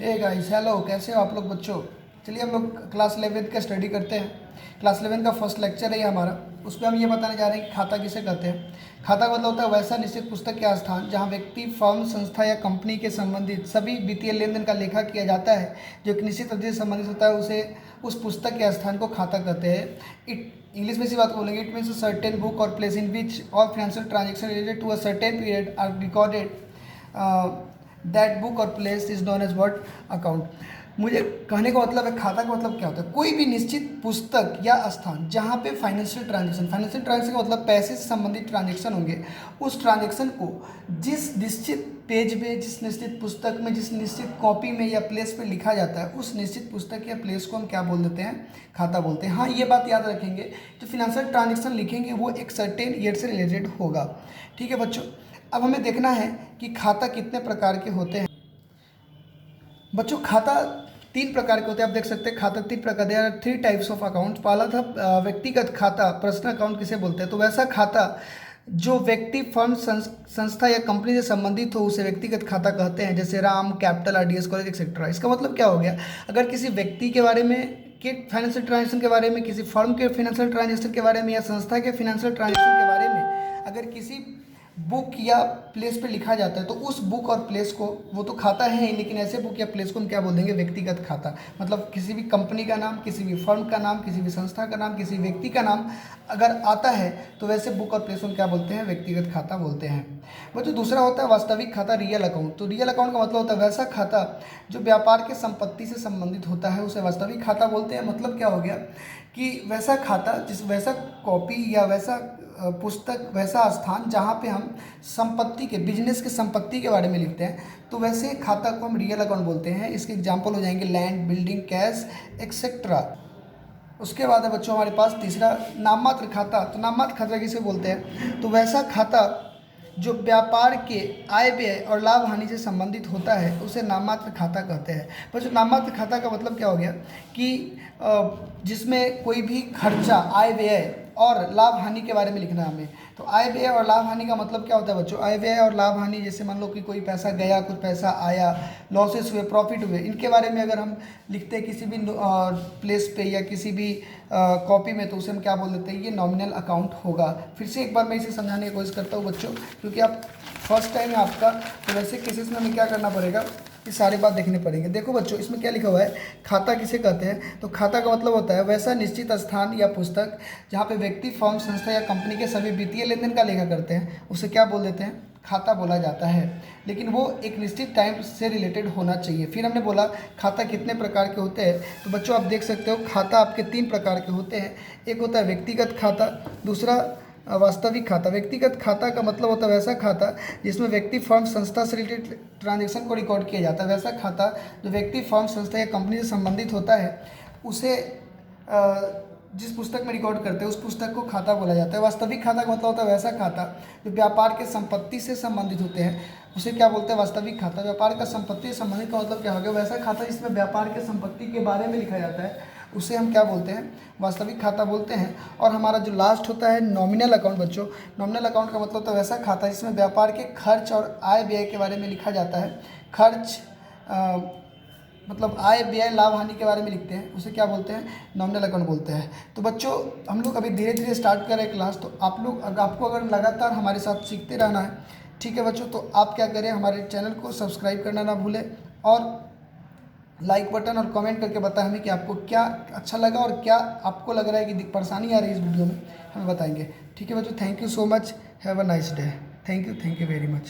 Hey guys, hello, कैसे हो आप लोग बच्चों। चलिए हम लोग क्लास 11 का स्टडी करते हैं। क्लास 11 का फर्स्ट लेक्चर है ये हमारा। उस पर हम ये बताने जा रहे हैं कि खाता किसे कहते हैं। खाता का मतलब होता है वैसा निश्चित पुस्तक या स्थान जहां व्यक्ति, फर्म, संस्था या कंपनी के संबंधित सभी वित्तीय लेन देन का लेखा किया जाता है। जो एक निश्चित अवधि से संबंधित होता है उसे उस पुस्तक या स्थान को खाता कहते हैं। इट इंग्लिश में इसी बात को बोलेंगे, it means a certain book और place in which all financial transaction related to a certain period are recorded. That book और place is known as what, account. मुझे कहने का मतलब है खाता का मतलब क्या होता है, कोई भी निश्चित पुस्तक या स्थान जहाँ पे फाइनेंशियल ट्रांजेक्शन का मतलब पैसे से संबंधित ट्रांजेक्शन होंगे। उस ट्रांजेक्शन को जिस निश्चित पेज में, जिस निश्चित पुस्तक में, जिस निश्चित कॉपी में या प्लेस पे लिखा जाता है, उस निश्चित पुस्तक या प्लेस को हम क्या बोल देते हैं, खाता बोलते हैं। हाँ, ये बात याद रखेंगे, जो फिनेंशियल ट्रांजेक्शन लिखेंगे वो एक सर्टेन ईयर से रिलेटेड होगा। ठीक है बच्चों, अब हमें देखना है कि खाता कितने प्रकार के होते हैं। बच्चों, खाता 3 प्रकार के होते हैं। आप देख सकते हैं खाता 3 प्रकार, there are 3 types of account. पहला था व्यक्तिगत खाता, पर्सनल अकाउंट किसे बोलते हैं। तो वैसा खाता जो व्यक्ति, फर्म, संस्था या कंपनी से संबंधित हो उसे व्यक्तिगत खाता कहते हैं, जैसे Ram capital, RDS college etcetera. इसका मतलब क्या हो गया, अगर किसी व्यक्ति के बारे में के फाइनेंशियल ट्रांजेक्शन के बारे में, किसी फर्म के फाइनेंशियल ट्रांजेक्शन के बारे में या संस्था के फाइनेंशियल ट्रांजेक्शन के बारे में अगर किसी बुक या प्लेस पे लिखा जाता है तो उस बुक और प्लेस को, वो तो खाता है ही, लेकिन ऐसे बुक या प्लेस को हम क्या बोल देंगे, व्यक्तिगत खाता। मतलब किसी भी कंपनी का नाम, किसी भी फर्म का नाम, किसी भी संस्था का नाम, किसी व्यक्ति का नाम अगर आता है तो वैसे बुक और प्लेस को हम क्या बोलते हैं, व्यक्तिगत खाता बोलते हैं। वो जो दूसरा होता है वास्तविक खाता, रियल अकाउंट। तो रियल अकाउंट का मतलब होता है वैसा खाता जो व्यापार के संपत्ति से संबंधित होता है, उसे वास्तविक खाता बोलते हैं। मतलब क्या हो गया कि वैसा खाता, वैसा कॉपी या वैसा पुस्तक, वैसा स्थान जहाँ पे हम संपत्ति के, बिजनेस के संपत्ति के बारे में लिखते हैं, तो वैसे खाता को हम रियल अकाउंट बोलते हैं। इसके एग्जांपल हो जाएंगे लैंड, बिल्डिंग, कैश एक्सेट्रा। उसके बाद है बच्चों हमारे पास तीसरा नाममात्र खाता। तो नाममात्र खाता किसे बोलते हैं, तो वैसा खाता जो व्यापार के आय व्यय और लाभ हानि से संबंधित होता है उसे नाममात्र खाता कहते हैं। पर जो नाममात्र खाता का मतलब क्या हो गया कि जिसमें कोई भी खर्चा, आय व्यय और लाभ हानि के बारे में लिखना है हमें। तो आय व्यय और लाभ हानि का मतलब क्या होता है बच्चों, आय व्यय और लाभ हानि, जैसे मान लो कि कोई पैसा गया, कुछ पैसा आया, लॉसेस हुए, प्रॉफिट हुए, इनके बारे में अगर हम लिखते हैं किसी भी प्लेस पे या किसी भी कॉपी में, तो उसे हम क्या बोल देते हैं, ये नॉमिनल अकाउंट होगा। फिर से एक बार मैं इसे समझाने की कोशिश करता हूँ बच्चों, क्योंकि आप फर्स्ट टाइम है आपका, तो वैसे केसेस में हमें क्या करना पड़ेगा, ये सारी बात देखने पड़ेंगे। देखो बच्चों, इसमें क्या लिखा हुआ है, खाता किसे कहते हैं। तो खाता का मतलब होता है वैसा निश्चित स्थान या पुस्तक जहाँ पे व्यक्ति, फर्म, संस्था या कंपनी के सभी वित्तीय लेन देन का लेखा करते हैं, उसे क्या बोल देते हैं, खाता बोला जाता है। लेकिन वो एक निश्चित टाइम से रिलेटेड होना चाहिए। फिर हमने बोला खाता कितने प्रकार के होते हैं। तो बच्चों आप देख सकते हो खाता आपके 3 प्रकार के होते हैं। एक होता है व्यक्तिगत खाता, दूसरा वास्तविक खाता। व्यक्तिगत खाता का मतलब होता है वैसा खाता जिसमें व्यक्ति, फर्म, संस्था से रिलेटेड ट्रांजेक्शन को रिकॉर्ड किया जाता है। वैसा खाता जो व्यक्ति, फर्म, संस्था या कंपनी से संबंधित होता है उसे जिस पुस्तक में रिकॉर्ड करते हैं उस पुस्तक को खाता बोला जाता है। वास्तविक खाता का मतलब होता है वैसा खाता जो व्यापार के संपत्ति से संबंधित होते हैं, उसे क्या बोलते हैं, वास्तविक खाता। व्यापार का संपत्ति से संबंधित का मतलब क्या हो गया, वैसा खाता जिसमें व्यापार के संपत्ति के बारे में लिखा जाता है, उसे हम क्या बोलते हैं, वास्तविक खाता बोलते हैं। और हमारा जो लास्ट होता है नॉमिनल अकाउंट बच्चों। नॉमिनल अकाउंट का मतलब होता है वैसा खाता जिसमें व्यापार के खर्च और आय व्यय के बारे में लिखा जाता है। खर्च मतलब आय व्यय, लाभ हानि के बारे में लिखते हैं, उसे क्या बोलते हैं, नॉमिनल अकाउंट बोलते हैं। तो बच्चों हम लोग अभी धीरे धीरे स्टार्ट कर रहे हैं क्लास, तो आपको अगर लगातार हमारे साथ सीखते रहना है, ठीक है बच्चों, तो आप क्या करें, हमारे चैनल को सब्सक्राइब करना ना भूलें और लाइक बटन और कमेंट करके बताएं हमें कि आपको क्या अच्छा लगा और क्या आपको लग रहा है कि परेशानी आ रही है इस वीडियो में, हमें बताएंगे। ठीक है बच्चों, thank you so much, have a nice day. Thank you very much.